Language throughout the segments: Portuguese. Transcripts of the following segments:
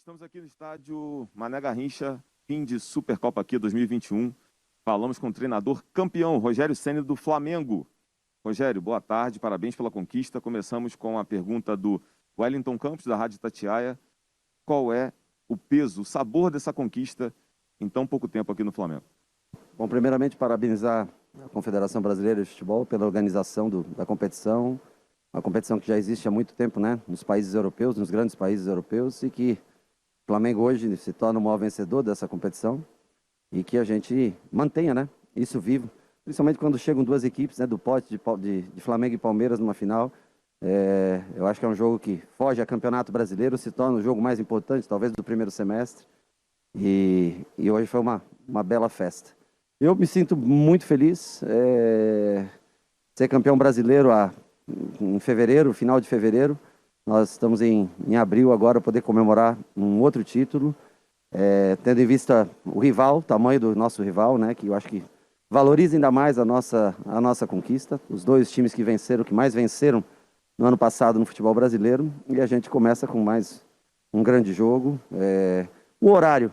Estamos aqui no estádio Mané Garrincha, fim de Supercopa aqui 2021. Falamos com o treinador campeão, Rogério Ceni do Flamengo. Rogério, boa tarde, parabéns pela conquista. Começamos com a pergunta do Wellington Campos, da Rádio Itatiaia. Qual é o peso, o sabor dessa conquista em tão pouco tempo aqui no Flamengo? Bom, primeiramente, parabenizar a Confederação Brasileira de Futebol pela organização da competição. Uma competição que já existe há muito tempo, né, nos países europeus, nos grandes países europeus, e que o Flamengo hoje se torna o maior vencedor dessa competição e que a gente mantenha, né, isso vivo, principalmente quando chegam duas equipes, né, do pote de Flamengo e Palmeiras numa final. Eu acho que é um jogo que foge a Campeonato Brasileiro, se torna o jogo mais importante, talvez, do primeiro semestre, e hoje foi uma bela festa. Eu me sinto muito feliz, ser campeão brasileiro em fevereiro, final de fevereiro. Nós estamos em abril agora, poder comemorar um outro título, tendo em vista o rival, o tamanho do nosso rival, né, que eu acho que valoriza ainda mais a nossa conquista. Os dois times que venceram, que mais venceram no ano passado no futebol brasileiro, e a gente começa com mais um grande jogo. O horário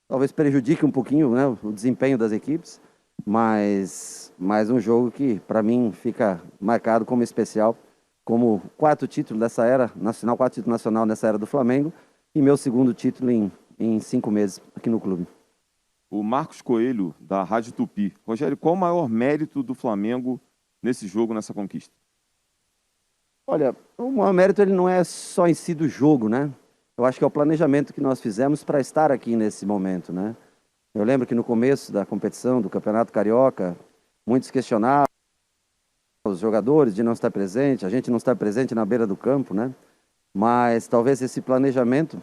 talvez prejudique um pouquinho, né, o desempenho das equipes, mas um jogo que para mim fica marcado como especial, como quarto título dessa era nacional, quarto título nacional nessa era do Flamengo, e meu segundo título em 5 meses aqui no clube. O Marcos Coelho, da Rádio Tupi. Rogério, qual o maior mérito do Flamengo nesse jogo, nessa conquista? Olha, o maior mérito ele não é só em si do jogo, né? Eu acho que é o planejamento que nós fizemos para estar aqui nesse momento, né? Eu lembro que no começo da competição, do Campeonato Carioca, muitos questionavam os jogadores de não estar presente, a gente não estar presente na beira do campo, né? Mas talvez esse planejamento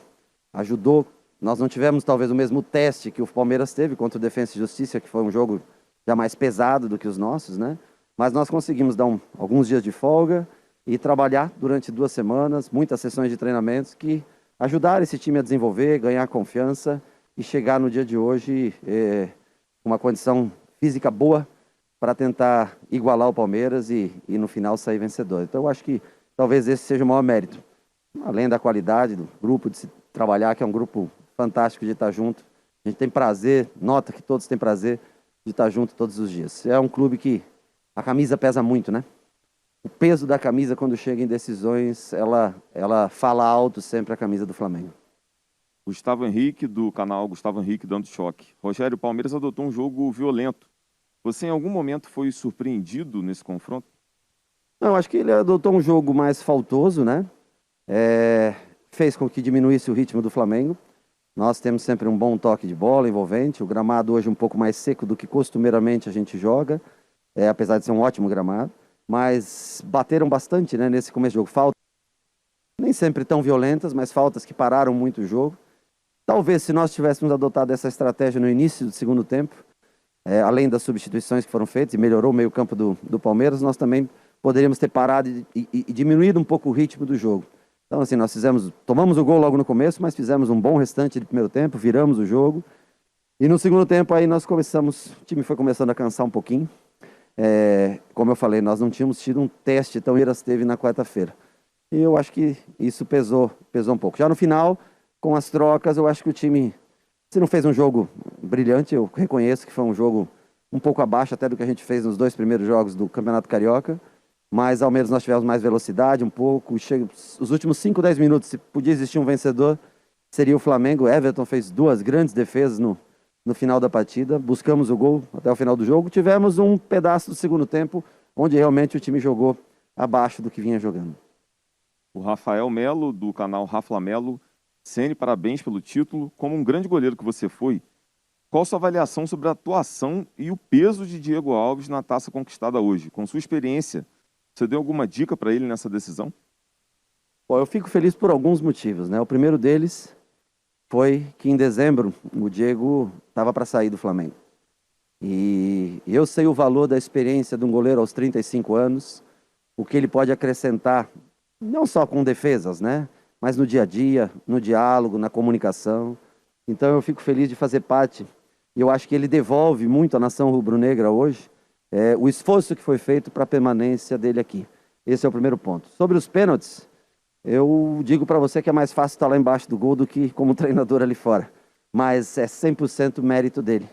ajudou. Nós não tivemos talvez o mesmo teste que o Palmeiras teve contra o Defensa e Justiça, que foi um jogo já mais pesado do que os nossos, né? Mas nós conseguimos dar alguns dias de folga e trabalhar durante 2 semanas, muitas sessões de treinamentos que ajudaram esse time a desenvolver, ganhar confiança e chegar no dia de hoje com uma condição física boa para tentar igualar o Palmeiras e no final sair vencedor. Então eu acho que talvez esse seja o maior mérito, além da qualidade do grupo, de se trabalhar, que é um grupo fantástico de estar junto. A gente tem prazer, nota que todos têm prazer de estar junto todos os dias. É um clube que a camisa pesa muito, né? O peso da camisa, quando chega em decisões, ela fala alto sempre a camisa do Flamengo. Gustavo Henrique, do canal Gustavo Henrique Dando Choque. Rogério, o Palmeiras adotou um jogo violento. Você em algum momento foi surpreendido nesse confronto? Não, acho que ele adotou um jogo mais faltoso, né? Fez com que diminuísse o ritmo do Flamengo. Nós temos sempre um bom toque de bola envolvente. O gramado hoje é um pouco mais seco do que costumeiramente a gente joga, apesar de ser um ótimo gramado. Mas bateram bastante, né, nesse começo de jogo. Faltas nem sempre tão violentas, mas faltas que pararam muito o jogo. Talvez se nós tivéssemos adotado essa estratégia no início do segundo tempo, além das substituições que foram feitas e melhorou o meio-campo do Palmeiras, nós também poderíamos ter parado e diminuído um pouco o ritmo do jogo. Então, assim, nós tomamos o gol logo no começo, mas fizemos um bom restante de primeiro tempo, viramos o jogo. E no segundo tempo aí o time foi começando a cansar um pouquinho. Como eu falei, nós não tínhamos tido um teste tão Palmeiras teve na quarta-feira. E eu acho que isso pesou um pouco. Já no final, com as trocas, eu acho que o time, se não fez um jogo brilhante, eu reconheço que foi um jogo um pouco abaixo até do que a gente fez nos 2 primeiros jogos do Campeonato Carioca, mas ao menos nós tivemos mais velocidade um pouco. Os últimos 5, 10 minutos, se podia existir um vencedor, seria o Flamengo. Everton fez 2 grandes defesas no final da partida, buscamos o gol até o final do jogo. Tivemos um pedaço do segundo tempo, onde realmente o time jogou abaixo do que vinha jogando. O Rafael Melo, do canal Rafa Melo. Ceni, parabéns pelo título. Como um grande goleiro que você foi, qual a sua avaliação sobre a atuação e o peso de Diego Alves na taça conquistada hoje? Com sua experiência, você deu alguma dica para ele nessa decisão? Bom, eu fico feliz por alguns motivos, né? O primeiro deles foi que em dezembro o Diego estava para sair do Flamengo. E eu sei o valor da experiência de um goleiro aos 35 anos, o que ele pode acrescentar, não só com defesas, né? Mas no dia a dia, no diálogo, na comunicação. Então eu fico feliz de fazer parte. E eu acho que ele devolve muito à nação rubro-negra hoje o esforço que foi feito para a permanência dele aqui. Esse é o primeiro ponto. Sobre os pênaltis, Eu digo para você que é mais fácil estar lá embaixo do gol do que como treinador ali fora. Mas é 100% mérito dele.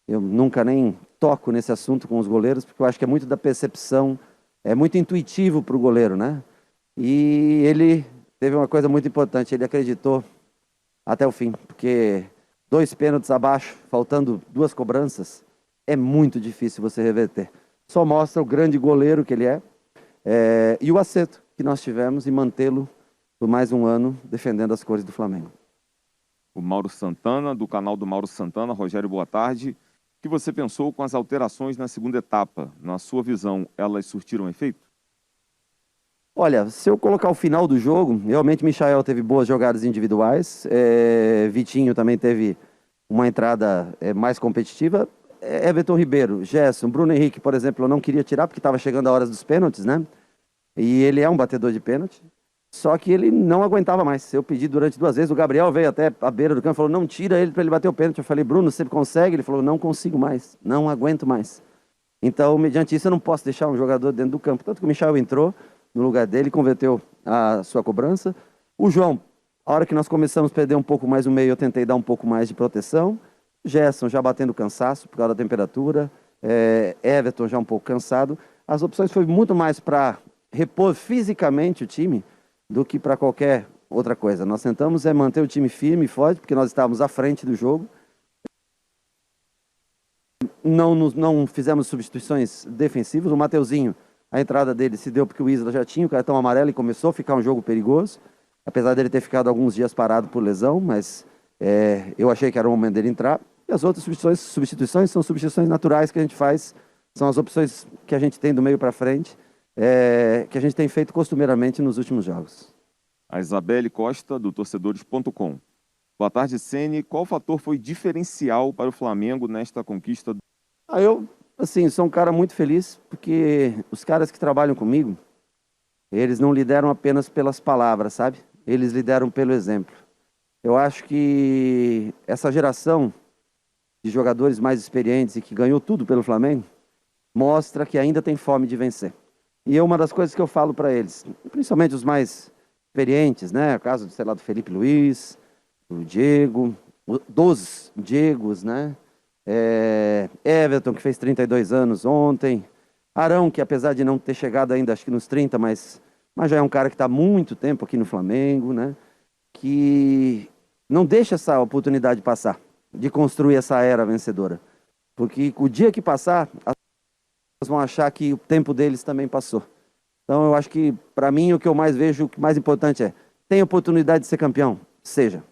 Eu nunca nem toco nesse assunto com os goleiros, porque eu acho que é muito da percepção, é muito intuitivo para o goleiro, né? E ele teve uma coisa muito importante, ele acreditou até o fim, porque 2 pênaltis abaixo, faltando 2 cobranças, é muito difícil você reverter. Só mostra o grande goleiro que ele e o acerto que nós tivemos em mantê-lo por mais um ano defendendo as cores do Flamengo. O Mauro Santana, do canal do Mauro Santana. Rogério, boa tarde. O que você pensou com as alterações na segunda etapa? Na sua visão, elas surtiram efeito? Olha, se eu colocar o final do jogo, realmente Michael teve boas jogadas individuais, Vitinho também teve uma entrada mais competitiva, Everton Ribeiro, Gerson, Bruno Henrique, por exemplo, eu não queria tirar porque estava chegando a hora dos pênaltis, né? E ele é um batedor de pênalti, só que ele não aguentava mais. Eu pedi durante 2 vezes, o Gabriel veio até a beira do campo e falou, não tira ele para ele bater o pênalti. Eu falei, Bruno, você consegue? Ele falou, não consigo mais, não aguento mais. Então, mediante isso, eu não posso deixar um jogador dentro do campo. Tanto que o Michael entrou no lugar dele, converteu a sua cobrança. O João, a hora que nós começamos a perder um pouco mais o meio, eu tentei dar um pouco mais de proteção. Gerson já batendo cansaço por causa da temperatura. Everton já um pouco cansado. As opções foi muito mais para repor fisicamente o time do que para qualquer outra coisa. Nós tentamos manter o time firme e forte, porque nós estávamos à frente do jogo. Não fizemos substituições defensivas. O Mateuzinho, a entrada dele se deu porque o Isla já tinha o cartão amarelo e começou a ficar um jogo perigoso. Apesar dele ter ficado alguns dias parado por lesão, mas eu achei que era o momento dele entrar. E as outras substituições são substituições naturais que a gente faz, são as opções que a gente tem do meio para frente, que a gente tem feito costumeiramente nos últimos jogos. A Isabelle Costa, do torcedores.com. Boa tarde, Ceni. Qual fator foi diferencial para o Flamengo nesta conquista? Eu, assim, sou um cara muito feliz, porque os caras que trabalham comigo, eles não lideram apenas pelas palavras, sabe? Eles lideram pelo exemplo. Eu acho que essa geração de jogadores mais experientes e que ganhou tudo pelo Flamengo, mostra que ainda tem fome de vencer. E é uma das coisas que eu falo para eles, principalmente os mais experientes, né? O caso, sei lá, do Felipe Luiz, do Diego, dos Diegos, né? Everton, que fez 32 anos ontem. Arão, que apesar de não ter chegado ainda, acho que nos 30, mas já é um cara que está há muito tempo aqui no Flamengo, né? Que não deixa essa oportunidade passar, de construir essa era vencedora. Porque o dia que passar, as pessoas vão achar que o tempo deles também passou. Então eu acho que, para mim, o que eu mais vejo, o que mais importante tem oportunidade de ser campeão? Seja.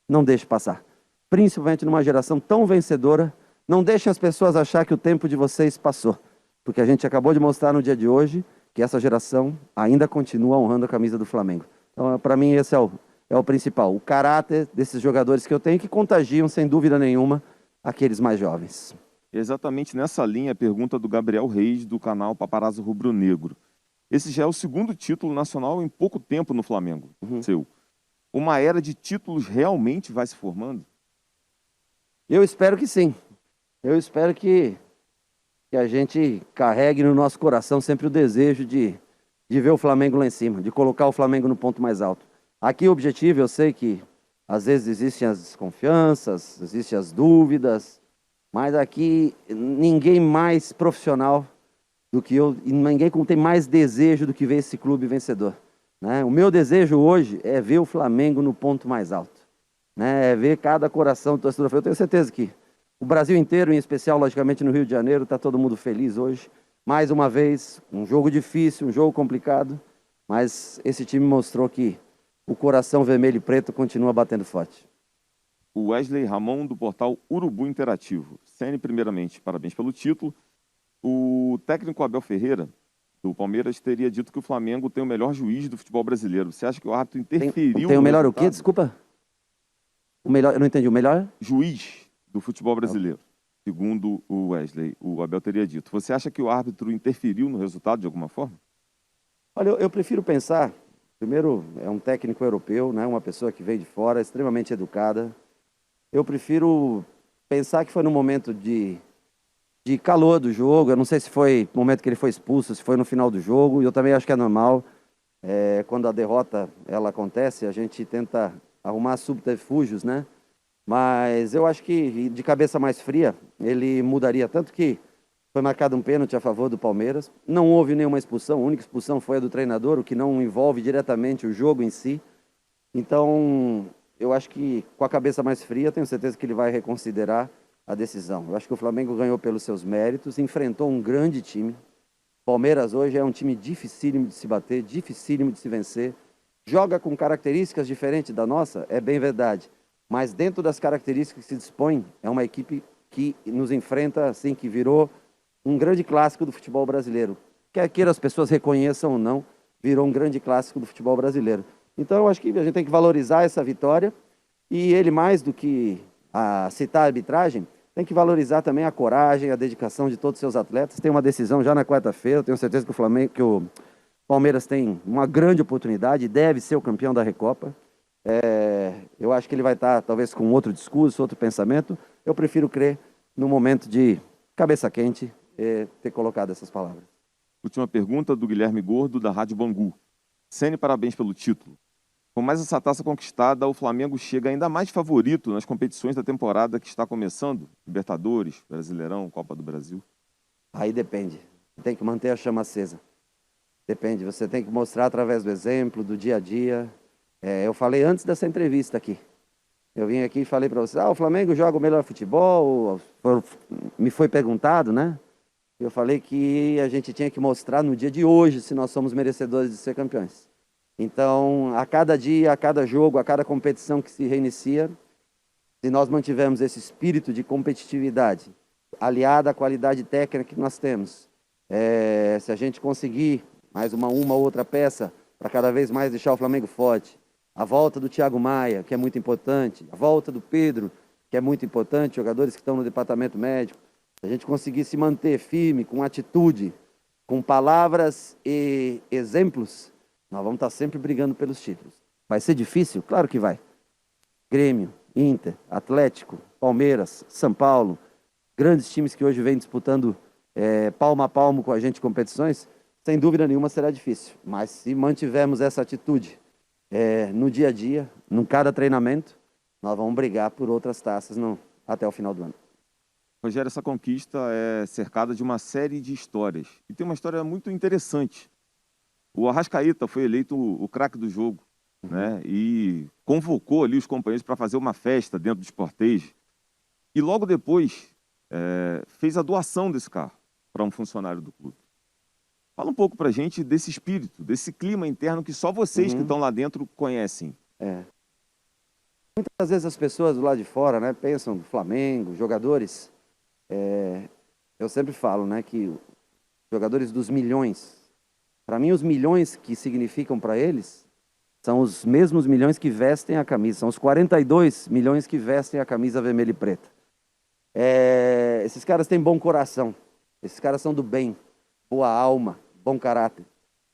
Não deixe passar. Principalmente numa geração tão vencedora, não deixem as pessoas achar que o tempo de vocês passou. Porque a gente acabou de mostrar no dia de hoje que essa geração ainda continua honrando a camisa do Flamengo. Então, para mim, esse é o principal. O caráter desses jogadores que eu tenho que contagiam, sem dúvida nenhuma, aqueles mais jovens. Exatamente nessa linha a pergunta do Gabriel Reis, do canal Paparazzo Rubro Negro. Esse já é o 2º título nacional em pouco tempo no Flamengo, seu. Uma era de títulos realmente vai se formando? Eu espero que sim. Eu espero que a gente carregue no nosso coração sempre o desejo de ver o Flamengo lá em cima, de colocar o Flamengo no ponto mais alto. Aqui o objetivo, eu sei que às vezes existem as desconfianças, existem as dúvidas, mas aqui ninguém mais profissional do que eu, e ninguém tem mais desejo do que ver esse clube vencedor, né? O meu desejo hoje é ver o Flamengo no ponto mais alto, né? É ver cada coração do torcedor. Eu tenho certeza que o Brasil inteiro, em especial, logicamente, no Rio de Janeiro, está todo mundo feliz hoje. Mais uma vez, um jogo difícil, um jogo complicado, mas esse time mostrou que o coração vermelho e preto continua batendo forte. O Wesley Ramon, do portal Urubu Interativo. Ceni, primeiramente, parabéns pelo título. O técnico Abel Ferreira, do Palmeiras, teria dito que o Flamengo tem o melhor juiz do futebol brasileiro. Você acha que o árbitro interferiu? Tem o melhor o quê? Desculpa. O melhor, eu não entendi. O melhor? Juiz do futebol brasileiro. Segundo o Wesley, o Abel teria dito. Você acha que o árbitro interferiu no resultado de alguma forma? Olha, eu prefiro pensar, primeiro, é um técnico europeu, né? Uma pessoa que veio de fora, extremamente educada. Eu prefiro pensar que foi no momento de calor do jogo. Eu não sei se foi no momento que ele foi expulso, se foi no final do jogo. E eu também acho que é normal. Quando a derrota ela acontece, a gente tenta arrumar subterfúgios, né? Mas eu acho que de cabeça mais fria, ele mudaria. Tanto que foi marcado um pênalti a favor do Palmeiras. Não houve nenhuma expulsão, a única expulsão foi a do treinador, o que não envolve diretamente o jogo em si. Então, eu acho que com a cabeça mais fria, tenho certeza que ele vai reconsiderar a decisão. Eu acho que o Flamengo ganhou pelos seus méritos, enfrentou um grande time. Palmeiras hoje é um time dificílimo de se bater, dificílimo de se vencer. Joga com características diferentes da nossa, é bem verdade. Mas dentro das características que se dispõe, é uma equipe que nos enfrenta, assim, que virou um grande clássico do futebol brasileiro. Quer queira as pessoas reconheçam ou não, virou um grande clássico do futebol brasileiro. Então eu acho que a gente tem que valorizar essa vitória e ele, mais do que citar a arbitragem, tem que valorizar também a coragem, a dedicação de todos os seus atletas. Tem uma decisão já na quarta-feira, tenho certeza que o Palmeiras tem uma grande oportunidade, deve ser o campeão da Recopa. Eu acho que ele vai estar talvez com outro discurso, outro pensamento. Eu prefiro crer no momento de cabeça quente ter colocado essas palavras. Última pergunta do Guilherme Gordo, da Rádio Bangu. Ceni, parabéns pelo título. Com mais essa taça conquistada, o Flamengo chega ainda mais favorito nas competições da temporada que está começando? Libertadores, Brasileirão, Copa do Brasil? Aí depende. Tem que manter a chama acesa. Depende. Você tem que mostrar através do exemplo, do dia a dia. Eu falei antes dessa entrevista aqui. Eu vim aqui e falei para vocês, o Flamengo joga o melhor futebol. Me foi perguntado, né? Eu falei que a gente tinha que mostrar no dia de hoje se nós somos merecedores de ser campeões. Então, a cada dia, a cada jogo, a cada competição que se reinicia, se nós mantivermos esse espírito de competitividade, aliado à qualidade técnica que nós temos, se a gente conseguir mais uma ou outra peça para cada vez mais deixar o Flamengo forte, a volta do Thiago Maia, que é muito importante, a volta do Pedro, que é muito importante, jogadores que estão no departamento médico, se a gente conseguir se manter firme, com atitude, com palavras e exemplos, nós vamos estar sempre brigando pelos títulos. Vai ser difícil? Claro que vai. Grêmio, Inter, Atlético, Palmeiras, São Paulo, grandes times que hoje vêm disputando palmo a palmo com a gente competições, sem dúvida nenhuma será difícil. Mas se mantivermos essa atitude no dia a dia, em cada treinamento, nós vamos brigar por outras taças até o final do ano. Rogério, essa conquista é cercada de uma série de histórias. E tem uma história muito interessante. O Arrascaeta foi eleito o craque do jogo, né? E convocou ali os companheiros para fazer uma festa dentro do Sportage. E logo depois fez a doação desse carro para um funcionário do clube. Fala um pouco para a gente desse espírito, desse clima interno que só vocês que estão lá dentro conhecem. Muitas vezes as pessoas do lado de fora, né, pensam do Flamengo, jogadores. Eu sempre falo, né, que jogadores dos milhões, para mim os milhões que significam para eles são os mesmos milhões que vestem a camisa, são os 42 milhões que vestem a camisa vermelha e preta. Esses caras têm bom coração, esses caras são do bem, boa alma, bom caráter.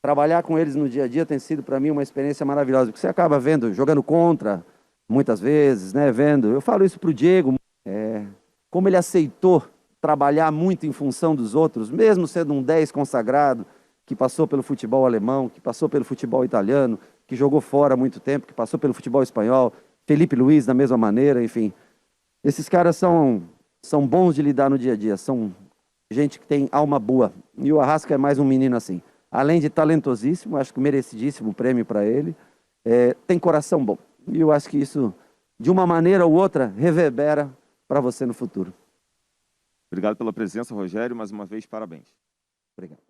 Trabalhar com eles no dia a dia tem sido para mim uma experiência maravilhosa, porque você acaba vendo, jogando contra, muitas vezes, né, vendo. Eu falo isso para o Diego, como ele aceitou trabalhar muito em função dos outros, mesmo sendo um 10 consagrado, que passou pelo futebol alemão, que passou pelo futebol italiano, que jogou fora há muito tempo, que passou pelo futebol espanhol, Felipe Luiz da mesma maneira, enfim. Esses caras são bons de lidar no dia a dia, são gente que tem alma boa. E o Arrasca é mais um menino assim. Além de talentosíssimo, acho que merecidíssimo prêmio para ele, tem coração bom. E eu acho que isso, de uma maneira ou outra, reverbera para você no futuro. Obrigado pela presença, Rogério. Mais uma vez, parabéns. Obrigado.